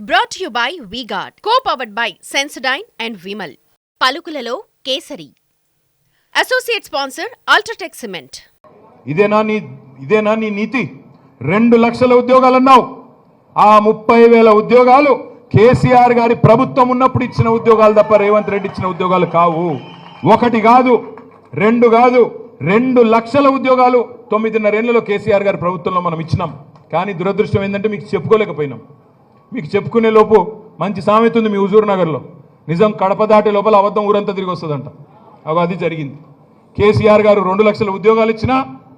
Brought to you by V-Guard, co-powered by Sensodyne and Vimal. పలుకులలో Kesari. Associate sponsor UltraTech cement. ఇదేనా నీ నీతి? 2 లక్షల ఉద్యోగాలు అన్నావు. ఆ 30,000 ఉద్యోగాలు కేసీఆర్ గారి ప్రభుత్వం ఉన్నప్పుడు ఇచ్చిన ఉద్యోగాలు తప్ప రేవంత్ రెడ్డి ఇచ్చిన ఉద్యోగాలు కావు. 1 కాదు 2 కాదు 2 లక్షల ఉద్యోగాలు 9.5 ఏళ్లలో కేసీఆర్ గారి ప్రభుత్వంలో మనం ఇచ్చినాం. కానీ దురదృష్టం ఏంటంటే మీకు చెప్పుకోలేకపోయినాం. మీకు చెప్పుకునే లోపు మంచి సామెత ఉంది మీ హుజూర్ నగర్లో, నిజం కడప దాటే లోపల అబద్ధం ఊరంతా తిరిగి వస్తుందంట. అది జరిగింది. కేసీఆర్ గారు 2 లక్షల ఉద్యోగాలు ఇచ్చినా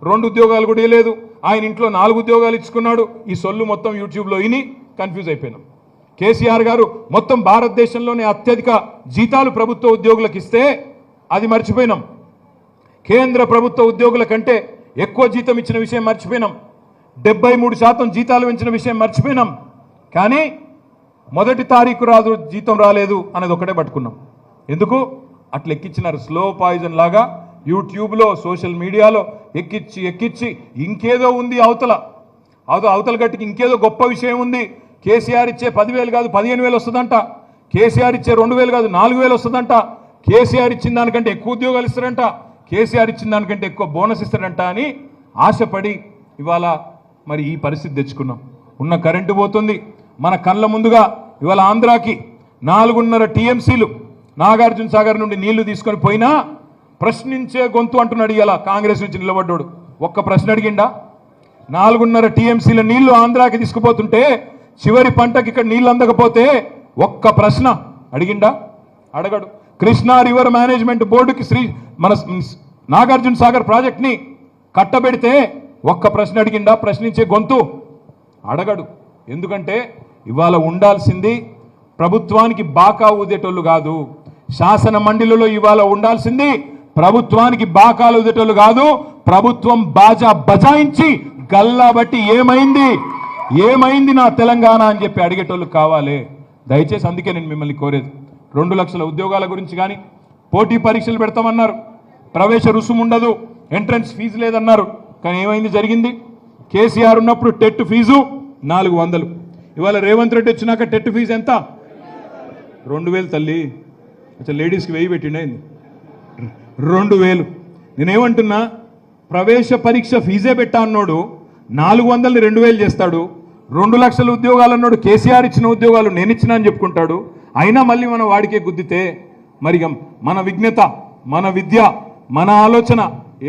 2 ఉద్యోగాలు కూడా లేదు. ఆయన ఇంట్లో 4 ఉద్యోగాలు ఇచ్చుకున్నాడు. ఈ సొల్లు మొత్తం యూట్యూబ్లో విని కన్ఫ్యూజ్ అయిపోయినాం. కేసీఆర్ గారు మొత్తం భారతదేశంలోనే అత్యధిక జీతాలు ప్రభుత్వ ఉద్యోగులకు ఇస్తే అది మర్చిపోయినాం. కేంద్ర ప్రభుత్వ ఉద్యోగుల కంటే ఎక్కువ జీతం ఇచ్చిన విషయం మర్చిపోయినాం. 73% జీతాలు పెంచిన విషయం మర్చిపోయినాం. కానీ మొదటి తారీఖు జీతం రాలేదు అనేది ఒకటే పట్టుకున్నాం. ఎందుకు అట్లా ఎక్కించినారు? స్లో పాయిజన్ లాగా యూట్యూబ్లో సోషల్ మీడియాలో ఎక్కిచ్చి ఇంకేదో ఉంది అవతల గట్టికి ఇంకేదో గొప్ప విషయం ఉంది. కేసీఆర్ ఇచ్చే 10,000 కాదు 15,000 వస్తుందంట. కేసీఆర్ ఇచ్చే 2,000 కాదు 4,000 వస్తుందంట. కేసీఆర్ ఇచ్చిన దానికంటే ఎక్కువ ఉద్యోగాలు ఇస్తారంట. కేసీఆర్ ఇచ్చిన దానికంటే ఎక్కువ బోనస్ ఇస్తారంట అని ఆశపడి ఇవాళ మరి ఈ పరిస్థితి తెచ్చుకున్నాం. ఉన్న కరెంటు పోతుంది మన కళ్ళ ముందుగా. ఇవాళ ఆంధ్రాకి 4.5 టీఎంసీలు నాగార్జున సాగర్ నుండి నీళ్లు తీసుకొని పోయినా ప్రశ్నించే గొంతు అంటున్నాడు. ఇలా కాంగ్రెస్ నుంచి నిలబడ్డాడు. ఒక్క ప్రశ్న అడిగిండా? 4.5 టీఎంసీల నీళ్లు ఆంధ్రాకి తీసుకుపోతుంటే చివరి పంటకి ఇక్కడ నీళ్ళు అందకపోతే ఒక్క ప్రశ్న అడిగిండా? అడగడు. కృష్ణా రివర్ మేనేజ్మెంట్ బోర్డుకి మన నాగార్జున సాగర్ ప్రాజెక్ట్ని కట్టబెడితే ఒక్క ప్రశ్న అడిగిండా? ప్రశ్నించే గొంతు అడగడు. ఎందుకంటే ఇవాళ ఉండాల్సింది ప్రభుత్వానికి బాకా ఊదేటోళ్ళు కాదు. శాసన మండలిలో ఇవాళ ఉండాల్సింది ప్రభుత్వానికి బాకాలు ఊదేటోళ్ళు కాదు. ప్రభుత్వం బాజా బజాయించి గల్లా బట్టి ఏమైంది నా తెలంగాణ అని చెప్పి అడిగేటోళ్ళు కావాలి. దయచేసి అందుకే నేను మిమ్మల్ని కోరేది 2 లక్షల ఉద్యోగాల గురించి. కానీ పోటీ పరీక్షలు పెడతామన్నారు, ప్రవేశ రుసుము ఉండదు, ఎంట్రన్స్ ఫీజు లేదన్నారు. కానీ ఏమైంది? జరిగింది. కేసీఆర్ ఉన్నప్పుడు టెట్ ఫీజు 400. ఇవాళ రేవంత్ రెడ్డి వచ్చినాక టెట్ ఫీజు ఎంత? 2,000 తల్లి. అసలు లేడీస్కి 1000 పెట్టిండేంది? 2,000. నేనేమంటున్నా, ప్రవేశ పరీక్ష ఫీజే పెట్టా అన్నాడు 400ని 2,000 చేస్తాడు. 2 లక్షల ఉద్యోగాలు అన్నాడు కేసీఆర్ ఇచ్చిన ఉద్యోగాలు నేను ఇచ్చినా అని చెప్పుకుంటాడు. అయినా మళ్ళీ మనం వాడికే గుద్దితే మరి మన విజ్ఞత, మన విద్య, మన ఆలోచన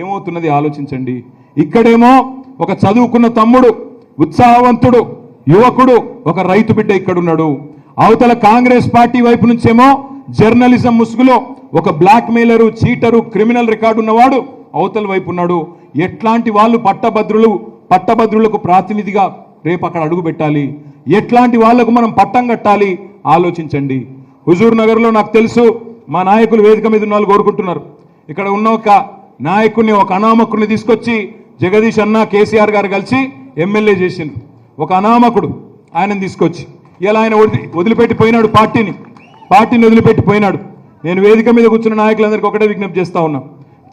ఏమవుతున్నది ఆలోచించండి. ఇక్కడేమో ఒక చదువుకున్న తమ్ముడు, ఉత్సాహవంతుడు, యువకుడు, ఒక రైతు బిడ్డ ఇక్కడున్నాడు. అవతల కాంగ్రెస్ పార్టీ వైపు నుంచేమో జర్నలిజం ముసుగులో ఒక blackmailer, cheater, criminal record ఉన్నవాడు అవతల వైపు ఉన్నాడు. ఎట్లాంటి వాళ్ళు పట్టభద్రులకు ప్రాతినిధిగా రేపు అక్కడ అడుగు పెట్టాలి? ఎట్లాంటి వాళ్లకు మనం పట్టం కట్టాలి? ఆలోచించండి. హుజూర్ నగర్లో నాకు తెలుసు మా నాయకులు వేదిక మీద ఉన్న వాళ్ళు కోరుకుంటున్నారు. ఇక్కడ ఉన్న ఒక నాయకుడిని, ఒక అనామకుడిని తీసుకొచ్చి జగదీష్ అన్న, కేసీఆర్ గారు కలిసి ఎమ్మెల్యే చేసిండ్రు. ఒక అనామకుడు ఆయనను తీసుకొచ్చి ఇలా ఆయన వదిలిపెట్టిపోయినాడు, పార్టీని వదిలిపెట్టిపోయినాడు. నేను వేదిక మీద కూర్చున్న నాయకులందరికీ ఒకటే విజ్ఞప్తి చేస్తా ఉన్నా,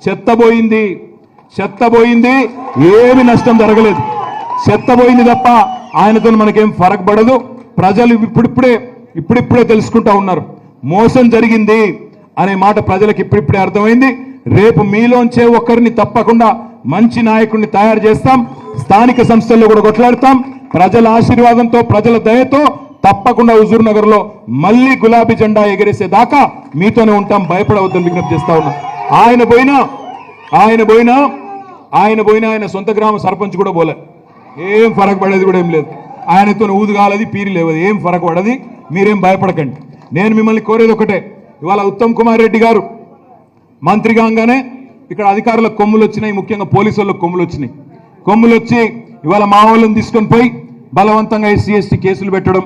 చెత్త పోయింది, ఏమి నష్టం జరగలేదు. చెత్త పోయింది తప్ప ఆయనతో మనకేం ఫరక్ పడదు. ప్రజలు ఇప్పుడిప్పుడే తెలుసుకుంటా ఉన్నారు. మోసం జరిగింది అనే మాట ప్రజలకు ఇప్పుడిప్పుడే అర్థమైంది. రేపు మీలోంచే ఒక్కరిని తప్పకుండా మంచి నాయకుడిని తయారు చేస్తాం. స్థానిక సంస్థల్లో కూడా కొట్లాడతాం. ప్రజల ఆశీర్వాదంతో, ప్రజల దయతో తప్పకుండా హుజూర్ నగర్లో మళ్ళీ గులాబీ జెండా ఎగరేసేదాకా మీతోనే ఉంటాం. భయపడవద్దని విజ్ఞప్తి చేస్తా ఉన్నాం. ఆయన పోయినా ఆయన సొంత గ్రామ సర్పంచ్ కూడా పోలే. ఏం ఫరక్ పడేది కూడా ఏం లేదు. ఆయనతో ఊదు కాలది, పీరి లేవది, ఏం ఫరక్ పడది. మీరేం భయపడకండి. నేను మిమ్మల్ని కోరేది ఒకటే, ఇవాళ ఉత్తమ్ కుమార్ రెడ్డి గారు మంత్రి కాగానే ఇక్కడ అధికారులకు కొమ్ములు వచ్చినాయి, ముఖ్యంగా పోలీసు వాళ్ళకు కొమ్ములు వచ్చి ఇవాళ మా వాళ్ళని తీసుకొని పోయి బలవంతంగా SC/ST కేసులు పెట్టడం,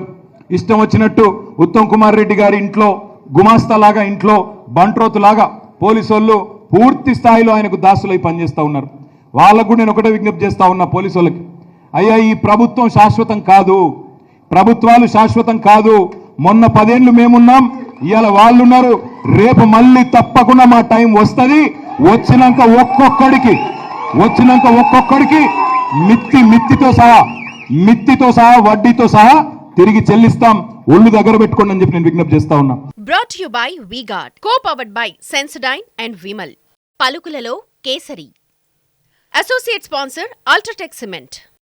ఇష్టం వచ్చినట్టు ఉత్తమ్ కుమార్ రెడ్డి గారి ఇంట్లో గుమాస్తాలాగా, ఇంట్లో బంట్రోతులాగా పోలీసు వాళ్ళు పూర్తి స్థాయిలో ఆయనకు దాసులై పనిచేస్తూ ఉన్నారు. వాళ్ళకు కూడా నేను ఒకటే విజ్ఞప్తి చేస్తా ఉన్నా పోలీసు వాళ్ళకి, అయ్యా ఈ ప్రభుత్వం శాశ్వతం కాదు, ప్రభుత్వాలు శాశ్వతం కాదు. మొన్న 10 ఏళ్ళు మేమున్నాం, ఇవాళ వాళ్ళు ఉన్నారు. రేపు మళ్ళీ తప్పకుండా మా టైం వస్తుంది. వచ్చినాక ఒక్కొక్కడికి మిత్తితో సహా వడ్డీతో సహా తిరిగి చెల్లిస్తాం. ఒళ్ళు దగ్గర పెట్టుకోండి అని చెప్పి నేను విజ్ఞప్తి చేస్తా ఉన్నా. Brought to you by V-Guard, co-powered by Sensodyne and Vimal. పలుకులలో kesari. Associate sponsor Ultratech Cement.